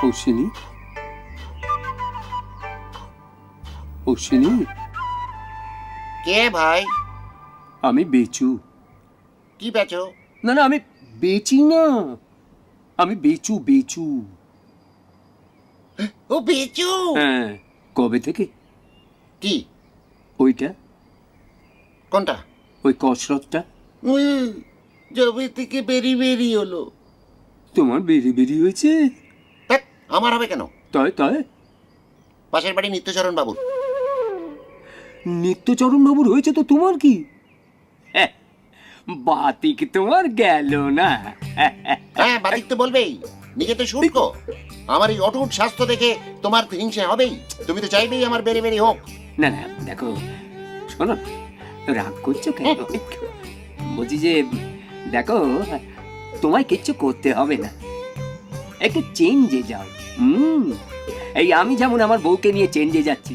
অশ্বিনী, অশ্বিনী, কে ভাই? আমি বেচু। কি বেচো? না না, আমি বেচি না, আমি বেচু বেচু। ও বেচো? হ্যাঁ। কবে থেকে? কি? ওইটা, কোনটা? ওই কসরতটা। জবে থেকে বেরি বেরি হলো। তোমার বেরি বেরি হয়েছে? ধ্যাৎ, আমার হবে কেন? তাই তাই? পাশের বাড়ি নিত্যচরণ বাবুর। নিত্যচরণ বাবুর হয়েছে তো তোমার কি? বাতিক তোমার গেল না। হ্যাঁ, বাদিক তো বলবেই, নিজে তো শুল্ক। আমার এই অটুট স্বাস্থ্য দেখে তোমার তো হিংসে হবেই। তুমি তো চাইবেই আমার বেরি বেরি হোক। না না, দেখো, শোনো, রাগ করছো কেন? বলছি যে, দেখো, তোমায় কিচ্ছু করতে হবে না, একটু চেঞ্জে যাও। এই আমি যেমন আমার বউকে নিয়ে চেঞ্জে যাচ্ছি,